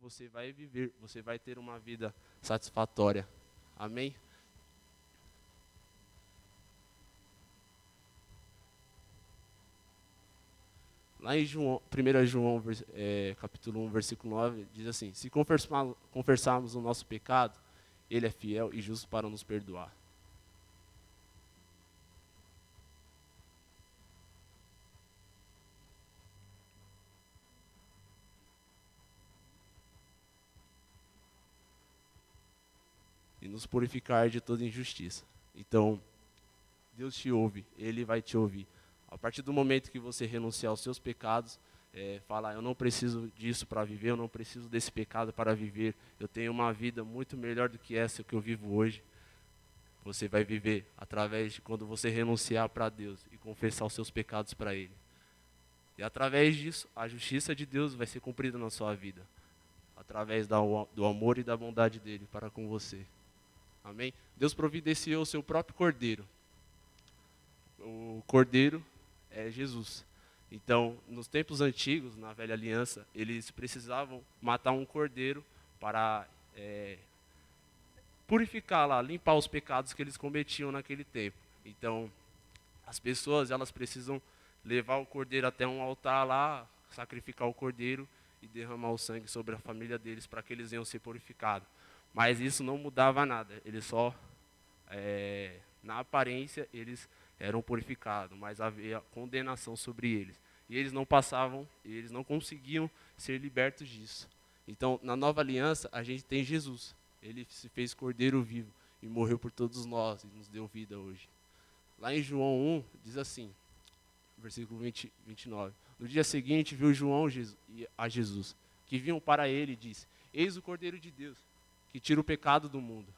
você vai viver, você vai ter uma vida satisfatória. Amém? Lá em João, 1 João, capítulo 1, versículo 9, diz assim: se confessarmos o nosso pecado, ele é fiel e justo para nos perdoar. E nos purificar de toda injustiça. Então, Deus te ouve, Ele vai te ouvir. A partir do momento que você renunciar aos seus pecados, falar, eu não preciso disso para viver, eu não preciso desse pecado para viver, eu tenho uma vida muito melhor do que essa que eu vivo hoje. Você vai viver através de quando você renunciar para Deus e confessar os seus pecados para Ele. E através disso, a justiça de Deus vai ser cumprida na sua vida. Através do amor e da bondade dEle para com você. Amém? Deus providenciou o seu próprio Cordeiro. O Cordeiro é Jesus. Então, nos tempos antigos, na velha aliança, eles precisavam matar um cordeiro para purificar lá, limpar os pecados que eles cometiam naquele tempo. Então, as pessoas, elas precisam levar o cordeiro até um altar lá, sacrificar o cordeiro e derramar o sangue sobre a família deles para que eles venham ser purificados. Mas isso não mudava nada, eles só, na aparência, eles eram purificados, mas havia condenação sobre eles. E eles não passavam, eles não conseguiam ser libertos disso. Então, na nova aliança, a gente tem Jesus. Ele se fez cordeiro vivo e morreu por todos nós e nos deu vida hoje. Lá em João 1, diz assim, versículo 29. No dia seguinte, viu João a Jesus, que vinham para ele e disse, eis o Cordeiro de Deus, que tira o pecado do mundo.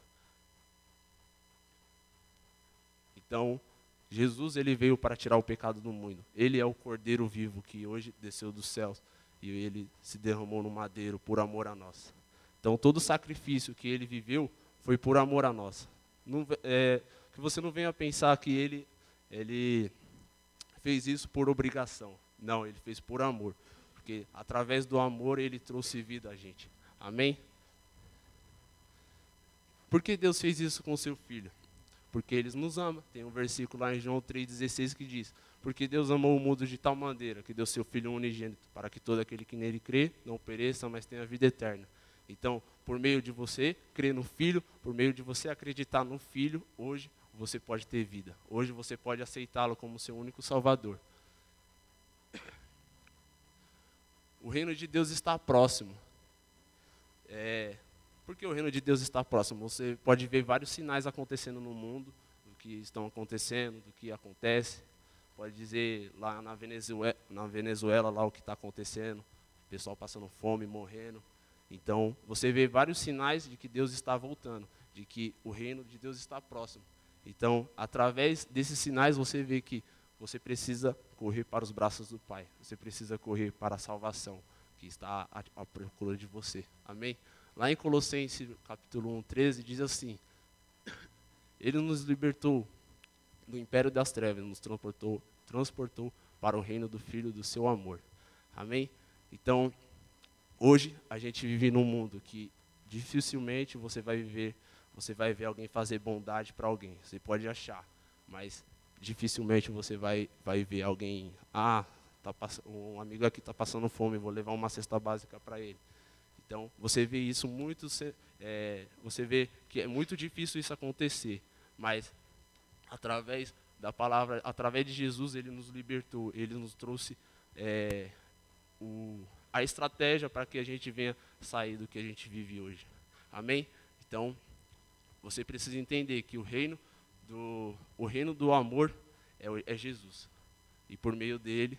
Então, Jesus, ele veio para tirar o pecado do mundo. Ele é o Cordeiro vivo que hoje desceu dos céus e ele se derramou no madeiro por amor a nós. Então, todo o sacrifício que ele viveu foi por amor a nós. Não, que você não venha pensar que ele fez isso por obrigação. Não, ele fez por amor. Porque através do amor ele trouxe vida a gente. Amém? Por que Deus fez isso com o seu filho? Porque ele nos ama. Tem um versículo lá em João 3,16 que diz, porque Deus amou o mundo de tal maneira que deu seu Filho unigênito, para que todo aquele que nele crê não pereça, mas tenha vida eterna. Então, por meio de você crer no Filho, por meio de você acreditar no Filho, hoje você pode ter vida. Hoje você pode aceitá-lo como seu único Salvador. O reino de Deus está próximo. Por que o reino de Deus está próximo? Você pode ver vários sinais acontecendo no mundo, do que estão acontecendo, do que acontece. Pode dizer lá na Venezuela lá o que está acontecendo, o pessoal passando fome, morrendo. Então, você vê vários sinais de que Deus está voltando, de que o reino de Deus está próximo. Então, através desses sinais, você vê que você precisa correr para os braços do Pai. Você precisa correr para a salvação que está à procura de você. Amém? Lá em Colossenses, capítulo 1, 13, diz assim, ele nos libertou do império das trevas, nos transportou para o reino do Filho do seu amor. Amém? Então, hoje, a gente vive num mundo que dificilmente você vai ver alguém fazer bondade para alguém. Você pode achar, mas dificilmente você vai ver alguém, um amigo aqui está passando fome, vou levar uma cesta básica para ele. Então, você vê isso muito, você vê que é muito difícil isso acontecer, mas através da palavra, através de Jesus, ele nos libertou, ele nos trouxe a estratégia para que a gente venha sair do que a gente vive hoje. Amém? Então, você precisa entender que o reino do amor é Jesus. E por meio dele,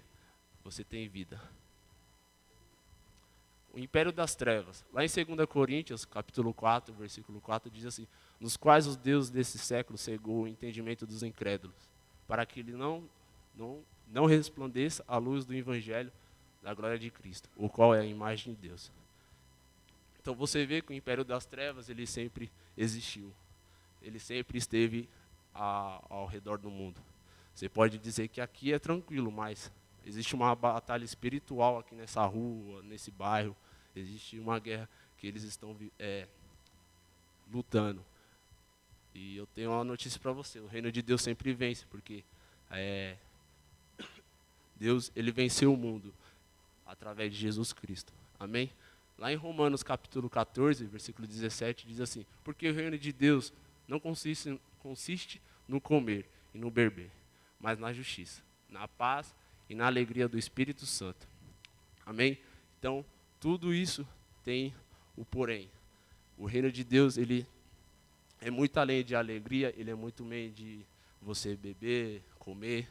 você tem vida. O império das trevas. Lá em 2 Coríntios, capítulo 4, versículo 4, diz assim, nos quais os deuses desse século cegou o entendimento dos incrédulos, para que ele não resplandeça a luz do evangelho da glória de Cristo, o qual é a imagem de Deus. Então você vê que o império das trevas, ele sempre existiu. Ele sempre esteve ao redor do mundo. Você pode dizer que aqui é tranquilo, mas existe uma batalha espiritual aqui nessa rua, nesse bairro. Existe uma guerra que eles estão lutando. E eu tenho uma notícia para você: o reino de Deus sempre vence, porque é, Deus, ele venceu o mundo através de Jesus Cristo. Amém? Lá em Romanos capítulo 14, versículo 17, diz assim: porque o reino de Deus não consiste no comer e no beber, mas na justiça, na paz e na alegria do Espírito Santo. Amém? Então, tudo isso tem o porém. O reino de Deus, ele é muito além de alegria, ele é muito além de você beber, comer,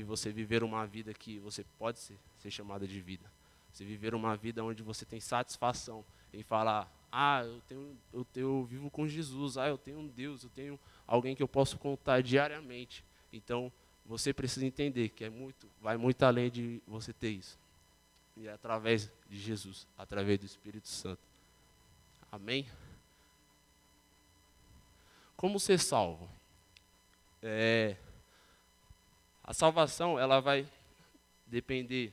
você viver uma vida que você pode ser chamada de vida. Você viver uma vida onde você tem satisfação em falar: ah, eu vivo com Jesus, eu tenho um Deus, eu tenho alguém que eu posso contar diariamente. Então, você precisa entender que vai muito além de você ter isso. E é através de Jesus, através do Espírito Santo. Amém? Como ser salvo? A salvação, ela vai depender.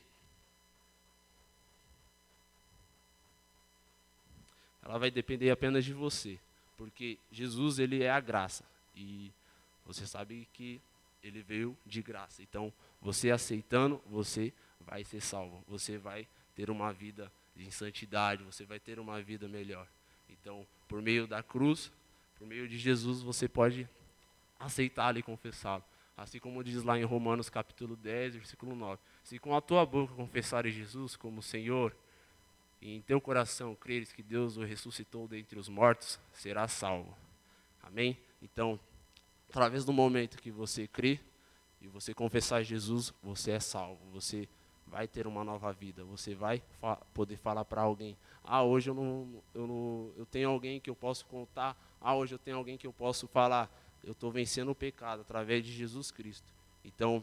Ela vai depender apenas de você, porque Jesus, ele é a graça, e você sabe que ele veio de graça. Então, você aceitando, você vai ser salvo, você vai ter uma vida em santidade, você vai ter uma vida melhor. Então, por meio da cruz, por meio de Jesus, você pode aceitá-lo e confessá-lo. Assim como diz lá em Romanos capítulo 10, versículo 9. Se com a tua boca confessares Jesus como Senhor, e em teu coração creres que Deus o ressuscitou dentre os mortos, serás salvo. Amém? Então, através do momento que você crê e você confessar Jesus, você é salvo. Você vai ter uma nova vida. Você vai poder falar para alguém: ah, hoje eu tenho alguém que eu posso contar. Ah, hoje eu tenho alguém que eu posso falar. Eu estou vencendo o pecado através de Jesus Cristo. Então,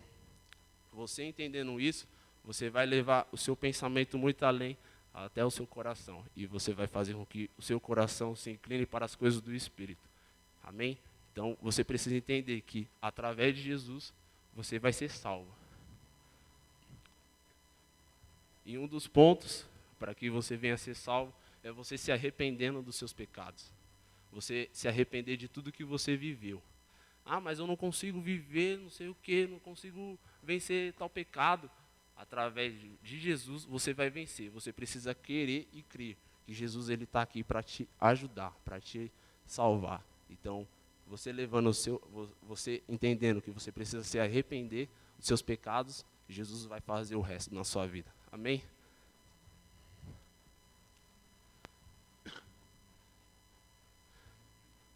você entendendo isso, você vai levar o seu pensamento muito além, até o seu coração. E você vai fazer com que o seu coração se incline para as coisas do Espírito. Amém? Então, você precisa entender que, através de Jesus, você vai ser salvo. E um dos pontos para que você venha a ser salvo é você se arrependendo dos seus pecados. Você se arrepender de tudo que você viveu. Ah, mas eu não consigo viver, não sei o que, não consigo vencer tal pecado. Através de Jesus, você vai vencer. Você precisa querer e crer que Jesus ele está aqui para te ajudar, para te salvar. Então, você entendendo que você precisa se arrepender dos seus pecados, Jesus vai fazer o resto na sua vida. Amém?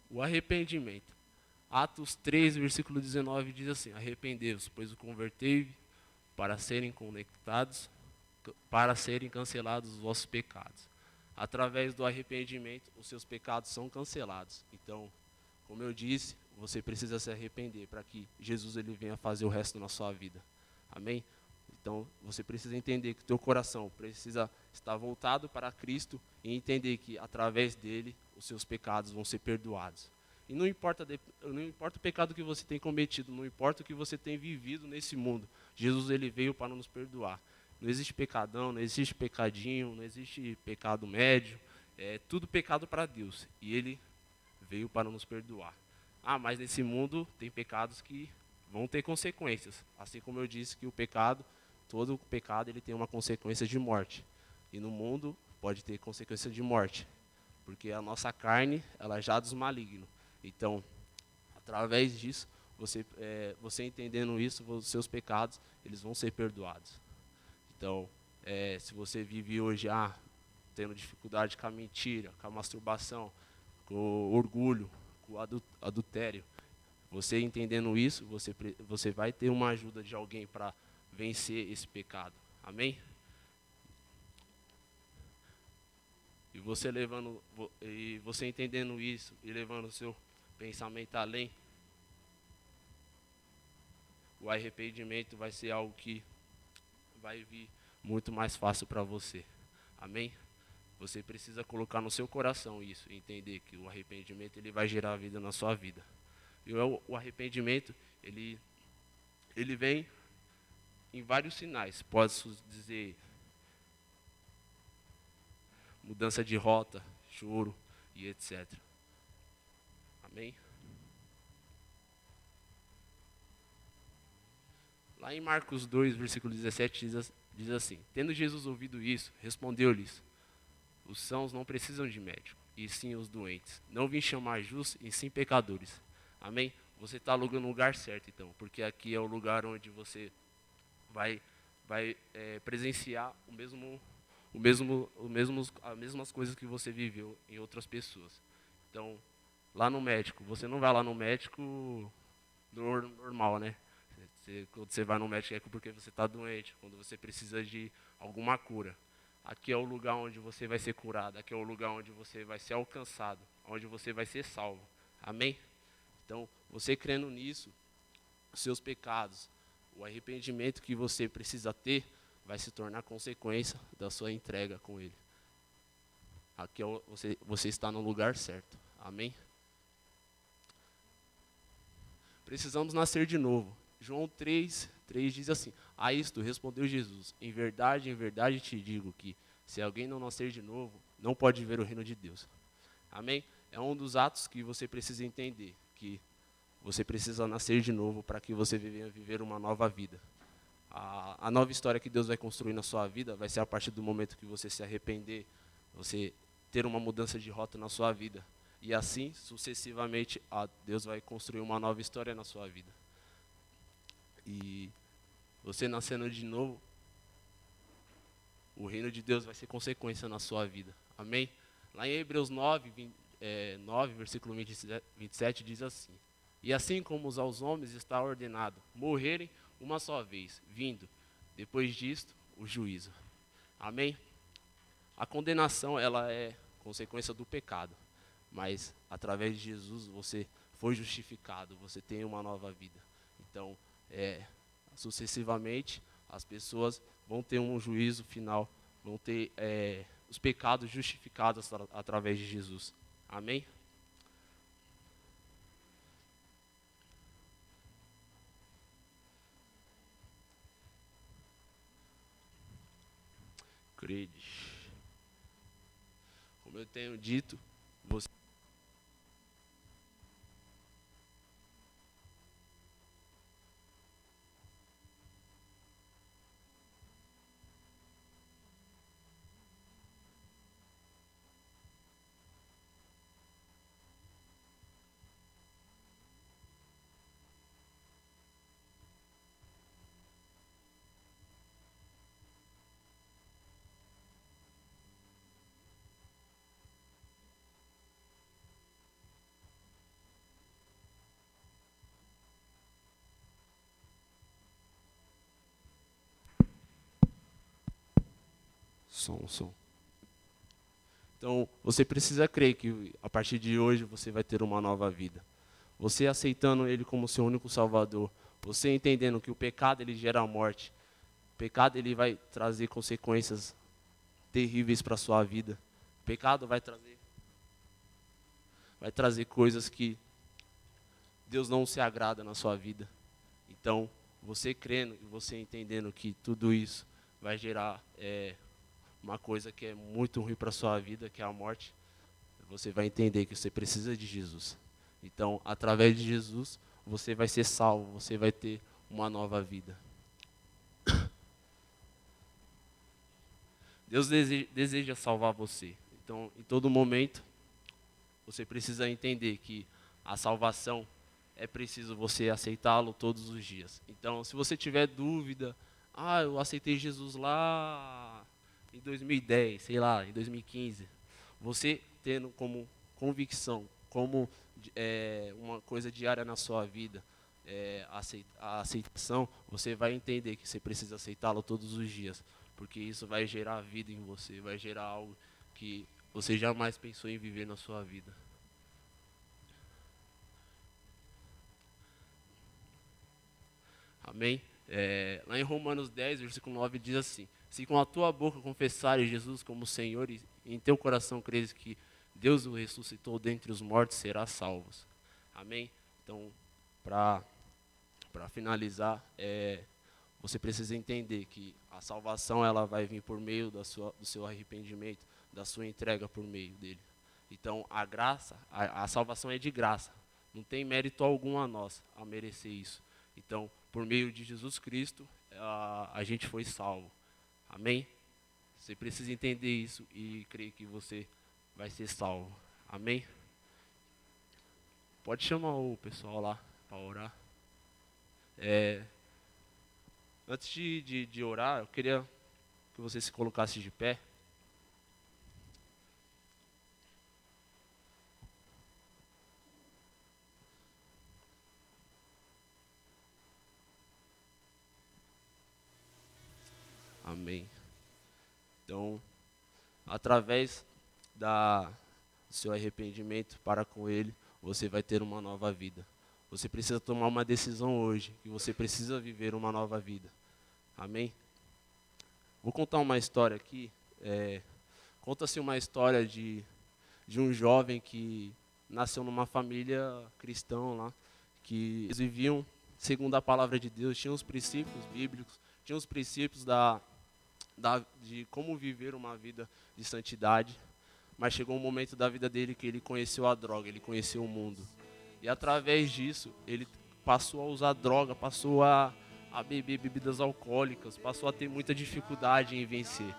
O arrependimento. Atos 3, versículo 19 diz assim: arrependei-vos, pois o convertei para serem conectados, para serem cancelados os vossos pecados. Através do arrependimento, os seus pecados são cancelados. Então, como eu disse, você precisa se arrepender para que Jesus ele venha fazer o resto na sua vida. Amém? Então, você precisa entender que o teu coração precisa estar voltado para Cristo e entender que, através dele, os seus pecados vão ser perdoados. E não importa o pecado que você tem cometido, não importa o que você tem vivido nesse mundo, Jesus ele veio para nos perdoar. Não existe pecadão, não existe pecadinho, não existe pecado médio, é tudo pecado para Deus. E ele veio para nos perdoar. Ah, mas nesse mundo tem pecados que vão ter consequências. Assim como eu disse que todo pecado ele tem uma consequência de morte. E no mundo pode ter consequência de morte, porque a nossa carne ela já dos maligno. Então, através disso, você entendendo isso, os seus pecados eles vão ser perdoados. Então, se você vive hoje tendo dificuldade com a mentira, com a masturbação, com o orgulho, com o adultério, você entendendo isso, você vai ter uma ajuda de alguém para vencer esse pecado. Amém? E você entendendo isso e levando o seu pensamento além, o arrependimento vai ser algo que vai vir muito mais fácil para você. Amém? Você precisa colocar no seu coração isso, e entender que o arrependimento ele vai gerar vida na sua vida. E o arrependimento, ele vem em vários sinais. Posso dizer mudança de rota, choro e etc. Amém? Lá em Marcos 2, versículo 17, diz assim: Tendo Jesus ouvido isso, respondeu-lhes: Os sãos não precisam de médico, e sim os doentes. Não vim chamar justos, e sim pecadores. Amém? Você está no lugar certo, então, porque aqui é o lugar onde você vai, vai presenciar as mesmas coisas que você viveu em outras pessoas. Então, lá no médico, você não vai lá no médico normal, né? Quando você vai no médico é porque você está doente, quando você precisa de alguma cura. Aqui é o lugar onde você vai ser curado, aqui é o lugar onde você vai ser alcançado, onde você vai ser salvo. Amém? Então, você crendo nisso, os seus pecados, o arrependimento que você precisa ter, vai se tornar consequência da sua entrega com Ele. Aqui você está no lugar certo. Amém? Precisamos nascer de novo. João 3 diz assim: A isto respondeu Jesus: em verdade te digo que, se alguém não nascer de novo, não pode ver o reino de Deus. Amém? É um dos atos que você precisa entender, que você precisa nascer de novo para que você venha viver uma nova vida. A nova história que Deus vai construir na sua vida vai ser a partir do momento que você se arrepender, você ter uma mudança de rota na sua vida. E assim, sucessivamente, Deus vai construir uma nova história na sua vida. E você nascendo de novo, o reino de Deus vai ser consequência na sua vida. Amém? Lá em Hebreus 9, versículo 27, diz assim: E assim como aos homens está ordenado morrerem uma só vez, vindo, depois disto, o juízo. Amém? A condenação, ela é consequência do pecado. Mas, através de Jesus, você foi justificado, você tem uma nova vida. Então, sucessivamente, as pessoas vão ter um juízo final, vão ter os pecados justificados através de Jesus. Amém? Crede. Como eu tenho dito, você som. Então, você precisa crer que a partir de hoje você vai ter uma nova vida. Você aceitando Ele como seu único Salvador, você entendendo que o pecado ele gera a morte, o pecado ele vai trazer consequências terríveis para a sua vida. O pecado vai trazer coisas que Deus não se agrada na sua vida. Então, você crendo e você entendendo que tudo isso vai gerar uma coisa que é muito ruim para a sua vida, que é a morte, você vai entender que você precisa de Jesus. Então, através de Jesus, você vai ser salvo, você vai ter uma nova vida. Deus deseja salvar você. Então, em todo momento, você precisa entender que a salvação é preciso você aceitá-lo todos os dias. Então, se você tiver dúvida, eu aceitei Jesus lá em 2010, sei lá, em 2015, você tendo como convicção, como uma coisa diária na sua vida, a aceitação, você vai entender que você precisa aceitá-lo todos os dias, porque isso vai gerar vida em você, vai gerar algo que você jamais pensou em viver na sua vida. Amém? Lá em Romanos 10, versículo 9, diz assim: Se com a tua boca confessares Jesus como Senhor e em teu coração creres que Deus o ressuscitou dentre os mortos, serás salvos. Amém? Então, para finalizar, você precisa entender que a salvação ela vai vir por meio do seu arrependimento, da sua entrega por meio dele. Então, a graça, a salvação é de graça. Não tem mérito algum a nós a merecer isso. Então, por meio de Jesus Cristo, a gente foi salvo. Amém? Você precisa entender isso e crer que você vai ser salvo. Amém? Pode chamar o pessoal lá para orar. Antes de orar, eu queria que você se colocasse de pé. Amém. Então, através do seu arrependimento para com Ele, você vai ter uma nova vida. Você precisa tomar uma decisão hoje, que você precisa viver uma nova vida. Amém? Vou contar uma história aqui. Conta-se uma história de um jovem que nasceu numa família cristã lá, que eles viviam segundo a palavra de Deus, tinham os princípios bíblicos, tinham os princípios de como viver uma vida de santidade, mas chegou um momento da vida dele que ele conheceu a droga, ele conheceu o mundo. E através disso, ele passou a usar droga, passou a beber bebidas alcoólicas, passou a ter muita dificuldade em vencer.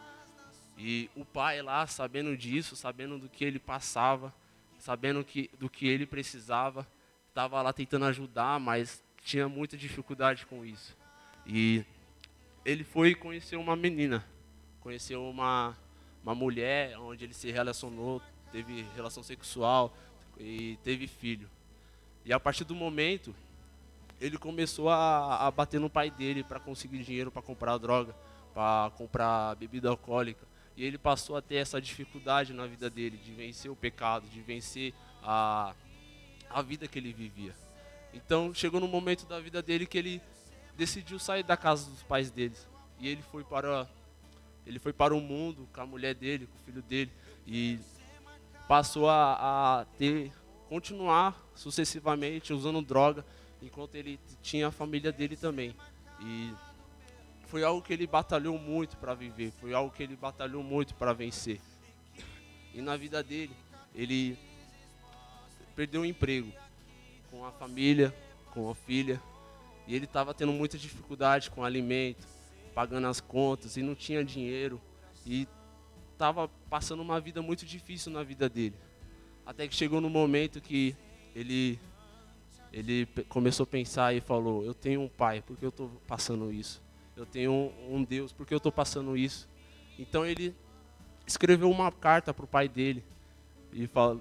E o pai lá, sabendo disso, sabendo do que ele passava, sabendo do que ele precisava, estava lá tentando ajudar, mas tinha muita dificuldade com isso. E ele foi conhecer uma menina, conheceu uma mulher, onde ele se relacionou, teve relação sexual e teve filho. E a partir do momento, ele começou a bater no pai dele para conseguir dinheiro para comprar droga, para comprar bebida alcoólica. E ele passou a ter essa dificuldade na vida dele, de vencer o pecado, de vencer a vida que ele vivia. Então, chegou no momento da vida dele que ele decidiu sair da casa dos pais dele. E ele foi para o mundo com a mulher dele, com o filho dele. E passou a continuar sucessivamente usando droga, enquanto ele tinha a família dele também. E foi algo que ele batalhou muito para viver, foi algo que ele batalhou muito para vencer. E na vida dele, ele perdeu o emprego com a família, com a filha, e ele estava tendo muita dificuldade com alimento, pagando as contas e não tinha dinheiro, e estava passando uma vida muito difícil na vida dele. Até que chegou no momento que ele começou a pensar e falou: eu tenho um pai, por que eu estou passando isso? Eu tenho um Deus, por que eu estou passando isso? Então ele escreveu uma carta para o pai dele,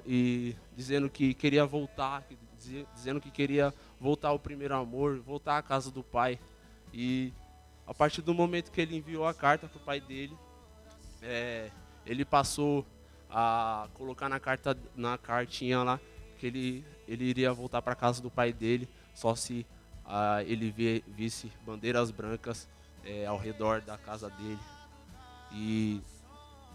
e dizendo que queria voltar, dizendo que queria voltar ao primeiro amor, voltar à casa do pai. E a partir do momento que ele enviou a carta para o pai dele, ele passou a colocar na cartinha lá que ele iria voltar para a casa do pai dele só se ele visse bandeiras brancas ao redor da casa dele. E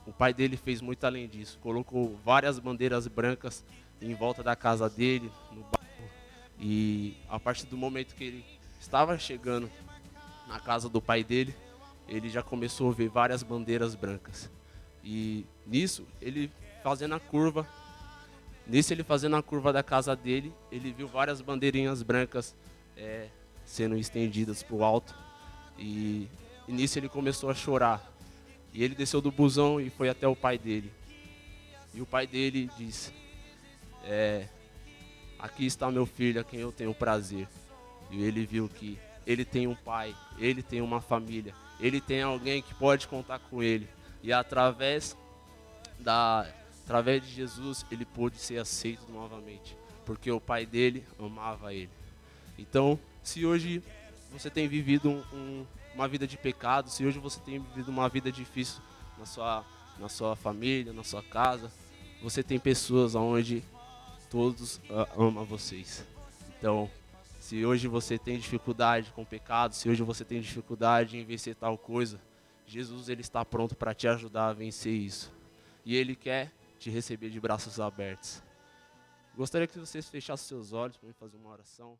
o pai dele fez muito além disso, colocou várias bandeiras brancas em volta da casa dele, no bairro. E a partir do momento que ele estava chegando na casa do pai dele, ele já começou a ver várias bandeiras brancas. E nisso, ele fazendo a curva da casa dele, ele viu várias bandeirinhas brancas sendo estendidas para o alto. E nisso ele começou a chorar. E ele desceu do busão e foi até o pai dele. E o pai dele disse: aqui está meu filho, a quem eu tenho prazer. E ele viu que ele tem um pai, ele tem uma família, ele tem alguém que pode contar com ele. E através de Jesus, ele pôde ser aceito novamente, porque o pai dele amava ele. Então, se hoje você tem vivido uma vida de pecado, se hoje você tem vivido uma vida difícil na sua família, na sua casa, você tem pessoas onde todos amam vocês. Então, se hoje você tem dificuldade com o pecado, se hoje você tem dificuldade em vencer tal coisa, Jesus ele está pronto para te ajudar a vencer isso. E ele quer te receber de braços abertos. Gostaria que vocês fechassem seus olhos para fazer uma oração.